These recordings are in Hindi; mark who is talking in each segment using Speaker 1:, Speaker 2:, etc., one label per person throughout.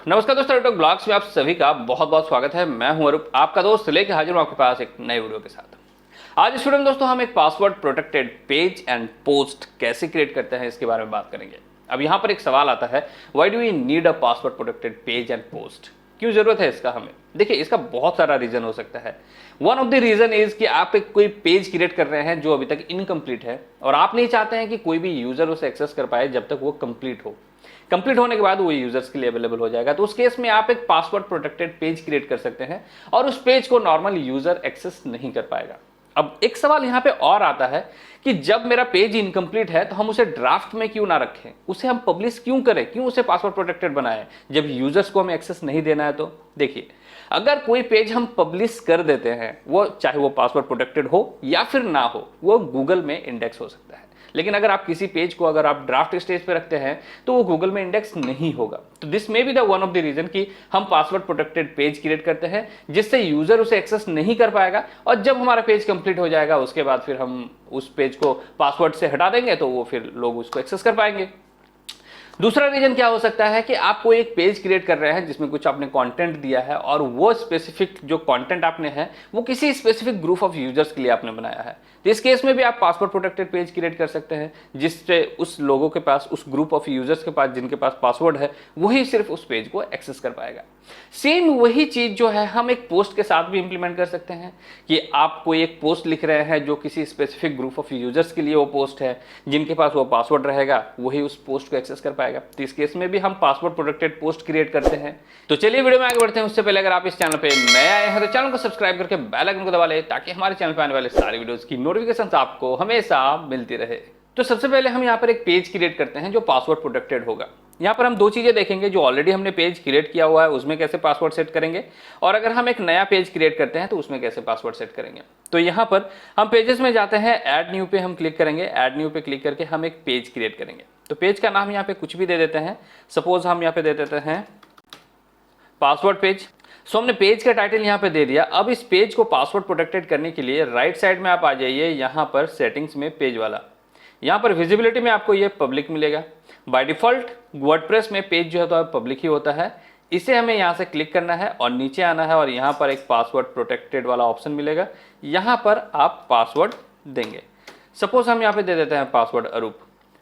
Speaker 1: नमस्कार दोस्तों, टेक ब्लॉग्स में आप सभी का बहुत बहुत स्वागत है। मैं हूं अरूप, आपका दोस्त, लेके हाजिर हूं आपके पास एक नए वीडियो के साथ। आज स्टूडेंट दोस्तों, हम एक password protected page and post कैसे क्रिएट करते हैं इसके बारे में बात करेंगे। अब यहां पर एक सवाल आता है, why do we need a password protected page and post? क्यों जरूरत है इसका हमें? देखिए, इसका बहुत सारा रीजन हो सकता है। One of the reason is कि आप एक कोई पेज क्रिएट कर रहे हैं जो अभी तक इनकम्प्लीट है और आप नहीं चाहते हैं कि कोई भी यूजर उसे एक्सेस कर पाए जब तक वो कंप्लीट हो। कंप्लीट होने के बाद वो यूजर्स के लिए अवेलेबल हो जाएगा। तो उस केस में आप एक पासवर्ड प्रोटेक्टेड पेज क्रिएट कर सकते हैं और उस पेज को नॉर्मल यूजर एक्सेस नहीं कर पाएगा। अब एक सवाल यहां पे और आता है कि जब मेरा पेज इनकम्प्लीट है तो हम उसे ड्राफ्ट में क्यों ना रखें, उसे हम पब्लिश क्यों करें, क्यों उसे पासवर्ड प्रोटेक्टेड बनाएं जब यूजर्स को हमें एक्सेस नहीं देना है। तो देखिए, अगर कोई पेज हम पब्लिश कर देते हैं, वो चाहे वो पासवर्ड प्रोटेक्टेड हो या फिर ना हो, वो गूगल में इंडेक्स हो सकता है। लेकिन अगर आप किसी पेज को अगर आप ड्राफ्ट स्टेज पे रखते हैं तो वो गूगल में इंडेक्स नहीं होगा। तो this may be the one of the reason कि हम पासवर्ड प्रोटेक्टेड पेज क्रिएट करते हैं जिससे यूजर उसे एक्सेस नहीं कर पाएगा और जब हमारा पेज कंप्लीट हो जाएगा उसके बाद फिर हम उस पेज को पासवर्ड से हटा देंगे तो वो फिर लोग उसको एक्सेस कर पाएंगे। दूसरा रीजन क्या हो सकता है कि आप कोई एक पेज क्रिएट कर रहे हैं जिसमें कुछ आपने कंटेंट दिया है और वो स्पेसिफिक जो कंटेंट आपने है वो किसी स्पेसिफिक ग्रुप ऑफ यूजर्स के लिए आपने बनाया है। तो इस केस में भी आप पासवर्ड प्रोटेक्टेड पेज क्रिएट कर सकते हैं जिससे उस लोगों के पास, उस ग्रुप ऑफ यूजर्स के पास जिनके पास पासवर्ड है, वही सिर्फ उस पेज को एक्सेस कर पाएगा। सेम वही चीज जो है हम एक पोस्ट के साथ भी इंप्लीमेंट कर सकते हैं कि आप कोई एक पोस्ट लिख रहे हैं जो किसी स्पेसिफिक ग्रुप ऑफ यूजर्स के लिए वो पोस्ट है, जिनके पास वो पासवर्ड रहेगा वही उस पोस्ट को एक्सेस कर पाएगा। तो इस केस में भी हम पासवर्ड प्रोटेक्टेड पोस्ट क्रिएट करते हैं। तो चलिए वीडियो में आगे बढ़ते हैं। उससे पहले अगर आप इस चैनल पे नए आए हैं तो चैनल को सब्सक्राइब करके बेल आइकन को दबा लें ताकि हमारे चैनल पे आने वाले सारे वीडियोस की नोटिफिकेशन आपको हमेशा मिलती रहे। तो सबसे पहले हम यहाँ पर एक पेज क्रिएट करते हैं जो पासवर्ड प्रोटेक्टेड होगा। यहाँ पर हम दो चीजें देखेंगे, जो ऑलरेडी हमने पेज क्रिएट किया हुआ है उसमें कैसे पासवर्ड सेट करेंगे और अगर हम एक नया पेज क्रिएट करते हैं तो उसमें कैसे पासवर्ड सेट करेंगे। तो यहाँ पर हम पेजेस में जाते हैं, ऐड न्यू पे हम क्लिक करेंगे। ऐड न्यू पे क्लिक करके हम एक पेज क्रिएट करेंगे। तो पेज का नाम यहाँ पे कुछ भी दे देते हैं। सपोज हम यहाँ पे दे देते हैं पासवर्ड पेज। सो हमने पेज का टाइटल यहाँ पे दे दिया। अब इस पेज को पासवर्ड प्रोटेक्टेड करने के लिए राइट साइड में आप आ जाइए, यहाँ पर सेटिंग्स में पेज वाला, यहाँ पर विजिबिलिटी में आपको ये पब्लिक मिलेगा। बाय डिफॉल्ट वर्डप्रेस में पेज जो है तो पब्लिक ही होता है। इसे हमें यहाँ से क्लिक करना है और नीचे आना है और यहाँ पर एक पासवर्ड प्रोटेक्टेड वाला ऑप्शन मिलेगा। यहाँ पर आप पासवर्ड देंगे। सपोज हम यहाँ पे दे देते हैं पासवर्ड अरूप।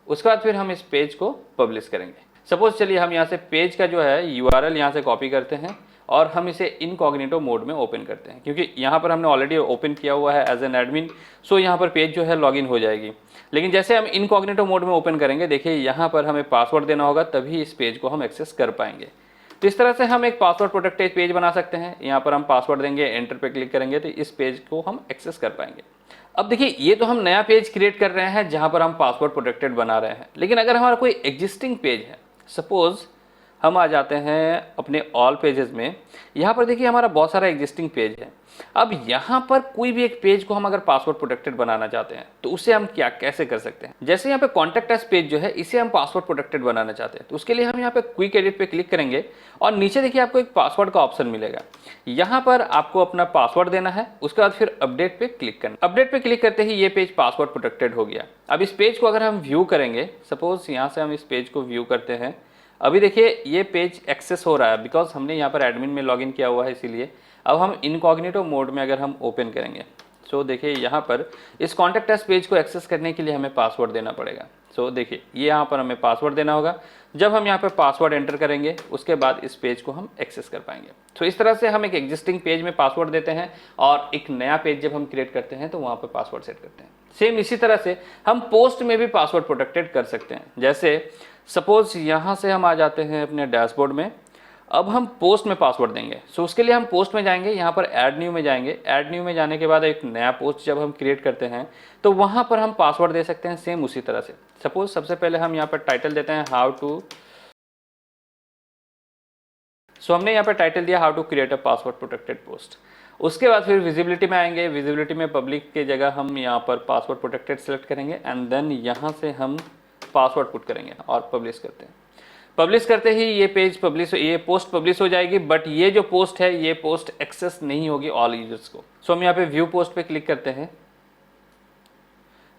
Speaker 1: उसके बाद फिर हम इस पेज को पब्लिश करेंगे। सपोज चलिए हम यहाँ से पेज का जो है यूआरएल यहाँ से कॉपी करते हैं और हम इसे इनकॉग्निटो मोड में ओपन करते हैं, क्योंकि यहाँ पर हमने ऑलरेडी ओपन किया हुआ है एज एन एडमिन। सो यहाँ पर पेज जो है लॉगिन हो जाएगी। लेकिन जैसे हम इनकॉग्निटो मोड में ओपन करेंगे, देखिए यहाँ पर हमें पासवर्ड देना होगा तभी इस पेज को हम एक्सेस कर पाएंगे। तो इस तरह से हम एक पासवर्ड प्रोटेक्टेड पेज बना सकते हैं। यहाँ पर हम पासवर्ड देंगे, एंटर पे क्लिक करेंगे तो इस पेज को हम एक्सेस कर पाएंगे। अब देखिए, ये तो हम नया पेज क्रिएट कर रहे हैं जहाँ पर हम पासवर्ड प्रोटेक्टेड बना रहे हैं। लेकिन अगर हमारा कोई एग्जिस्टिंग पेज है, सपोज हम आ जाते हैं अपने ऑल पेजेस में, यहाँ पर देखिए हमारा बहुत सारा एग्जिस्टिंग पेज है। अब यहाँ पर कोई भी एक पेज को हम अगर पासवर्ड प्रोटेक्टेड बनाना चाहते हैं तो उसे हम कैसे कर सकते हैं। जैसे यहाँ पे कॉन्टैक्ट अस पेज जो है इसे हम पासवर्ड प्रोटेक्टेड बनाना चाहते हैं तो उसके लिए हम यहाँ पे क्विक एडिट पे क्लिक करेंगे और नीचे देखिए आपको एक पासवर्ड का ऑप्शन मिलेगा। यहाँ पर आपको अपना पासवर्ड देना है, उसके बाद फिर अपडेट पे क्लिक करना। अपडेट पे क्लिक करते ही ये पेज पासवर्ड प्रोटेक्टेड हो गया। अब इस पेज को अगर हम व्यू करेंगे, सपोज यहाँ से हम इस पेज को व्यू करते हैं, अभी देखिए ये पेज एक्सेस हो रहा है बिकॉज हमने यहाँ पर एडमिन में लॉगिन किया हुआ है इसीलिए। अब हम इनकॉग्निटो मोड में अगर हम ओपन करेंगे, सो देखिए यहाँ पर इस कॉन्टैक्ट अस पेज को एक्सेस करने के लिए हमें पासवर्ड देना पड़ेगा। सो देखिए ये यहाँ पर हमें पासवर्ड देना होगा। जब हम यहाँ पर पासवर्ड एंटर करेंगे उसके बाद इस पेज को हम एक्सेस कर पाएंगे। तो इस तरह से हम एक एग्जिस्टिंग पेज में पासवर्ड देते हैं और एक नया पेज जब हम क्रिएट करते हैं तो वहाँ पर पासवर्ड सेट करते हैं। सेम इसी तरह से हम पोस्ट में भी पासवर्ड प्रोटेक्टेड कर सकते हैं। जैसे सपोज यहाँ से हम आ जाते हैं अपने डैशबोर्ड में, अब हम पोस्ट में पासवर्ड देंगे। सो उसके लिए हम पोस्ट में जाएंगे, यहाँ पर ऐड न्यू में जाएंगे। ऐड न्यू में जाने के बाद एक नया पोस्ट जब हम क्रिएट करते हैं तो वहाँ पर हम पासवर्ड दे सकते हैं सेम उसी तरह से। सपोज सबसे पहले हम यहाँ पर टाइटल देते हैं हाउ टू। सो हमने यहाँ पर टाइटल दिया how to create a password protected post. उसके बाद फिर विजिबिलिटी में आएंगे। विजिबिलिटी में पब्लिक के जगह हम यहाँ पर पासवर्ड प्रोटेक्टेड सेलेक्ट करेंगे एंड देन यहाँ से हम पासवर्ड पुट करेंगे और पब्लिश करते हैं। पब्लिश करते ही ये पेज पब्लिश, ये पोस्ट पब्लिश हो जाएगी, बट ये जो पोस्ट है ये पोस्ट एक्सेस नहीं होगी ऑल यूजर्स को। सो हम यहाँ पे व्यू पोस्ट पे क्लिक करते हैं।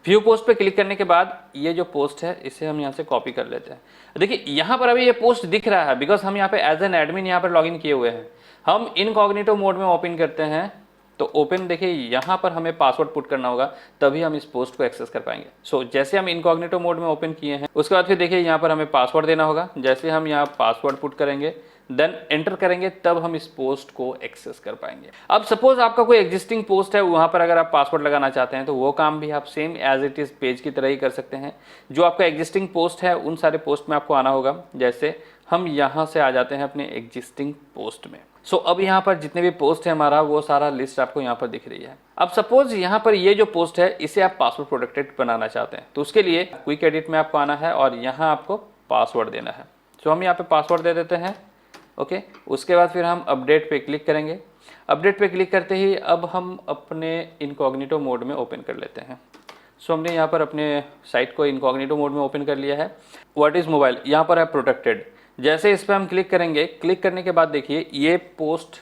Speaker 1: व्यू पोस्ट पे क्लिक करने के बाद ये जो पोस्ट है इसे हम यहाँ से कॉपी कर लेते हैं। देखिए यहाँ पर अभी ये पोस्ट दिख रहा है बिकॉज हम यहाँ पे एज एन एडमिन यहाँ पर लॉगिन किए हुए हैं। हम इनकॉग्निटो मोड में ओपन करते हैं तो ओपन देखिए यहाँ पर हमें पासवर्ड पुट करना होगा, तभी हम इस पोस्ट को एक्सेस कर पाएंगे। सो जैसे हम इनकॉग्निटो मोड में ओपन किए हैं उसके बाद फिर देखिए यहाँ पर हमें पासवर्ड देना होगा। जैसे हम यहाँ पासवर्ड पुट करेंगे देन एंटर करेंगे तब हम इस पोस्ट को एक्सेस कर पाएंगे। अब सपोज आपका कोई एग्जिस्टिंग पोस्ट है, वहां पर अगर आप पासवर्ड लगाना चाहते हैं तो वो काम भी आप same as it is page की तरह ही कर सकते हैं। जो आपका एग्जिस्टिंग पोस्ट है उन सारे पोस्ट में आपको आना होगा। जैसे हम यहाँ से आ जाते हैं अपने एग्जिस्टिंग पोस्ट में। सो अब यहाँ पर जितने भी पोस्ट है हमारा वो सारा लिस्ट आपको यहाँ पर दिख रही है। अब सपोज यहाँ पर ये जो पोस्ट है इसे आप पासवर्ड प्रोटेक्टेड बनाना चाहते हैं तो उसके लिए क्विक एडिट में आपको आना है और यहाँ आपको पासवर्ड देना है। सो हम यहाँ पे पासवर्ड दे देते हैं। ओके, उसके बाद फिर हम अपडेट पे क्लिक करेंगे। अपडेट पे क्लिक करते ही अब हम अपने इनकॉग्निटो मोड में ओपन कर लेते हैं। सो हमने यहाँ पर अपने साइट को इनकॉग्निटो मोड में ओपन कर लिया है। व्हाट इज़ मोबाइल यहाँ पर है प्रोटेक्टेड। जैसे इस पर हम क्लिक करेंगे, क्लिक करने के बाद देखिए ये पोस्ट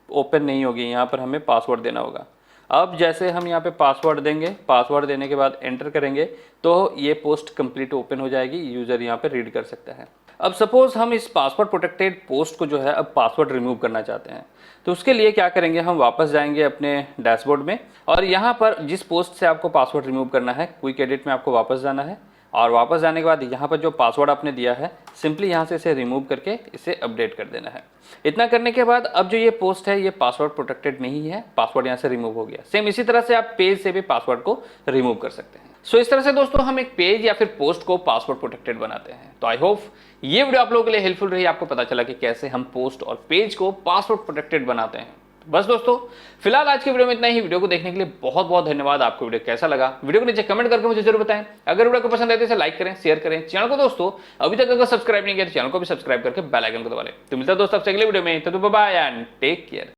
Speaker 1: ओपन नहीं होगी, यहाँ पर हमें पासवर्ड देना होगा। अब जैसे हम यहाँ पे पासवर्ड देंगे, पासवर्ड देने के बाद एंटर करेंगे तो ये पोस्ट कंप्लीट ओपन हो जाएगी, यूज़र यहाँ पे रीड कर सकता है। अब सपोज हम इस पासवर्ड प्रोटेक्टेड पोस्ट को जो है अब पासवर्ड रिमूव करना चाहते हैं तो उसके लिए क्या करेंगे, हम वापस जाएंगे अपने डैशबोर्ड में और यहाँ पर जिस पोस्ट से आपको पासवर्ड रिमूव करना है क्विक एडिट में आपको वापस जाना है और वापस जाने के बाद यहाँ पर जो पासवर्ड आपने दिया है सिंपली यहाँ से इसे रिमूव करके इसे अपडेट कर देना है। इतना करने के बाद अब जो ये पोस्ट है ये पासवर्ड प्रोटेक्टेड नहीं है, पासवर्ड यहाँ से रिमूव हो गया। सेम इसी तरह से आप पेज से भी पासवर्ड को रिमूव कर सकते हैं। सो इस तरह से दोस्तों हम एक पेज या फिर पोस्ट को पासवर्ड प्रोटेक्टेड बनाते हैं। तो आई होप ये वीडियो आप लोगों के लिए हेल्पफुल रही, आपको पता चला कि कैसे हम पोस्ट और पेज को पासवर्ड प्रोटेक्टेड बनाते हैं। बस दोस्तों फिलहाल आज की वीडियो में इतना ही। वीडियो को देखने के लिए बहुत बहुत धन्यवाद। आपको वीडियो कैसा लगा वीडियो को नीचे कमेंट करके मुझे जरूर बताएं। अगर वीडियो को पसंद आए तो इसे लाइक करें, शेयर करें। चैनल को दोस्तों अभी तक अगर सब्सक्राइब नहीं किया तो चैनल को भी सब्सक्राइब करके बेल आइकन को दबा लें। तो मिलता है दोस्तों आपसे अगले वीडियो में। तो बाय एंड टेक केयर।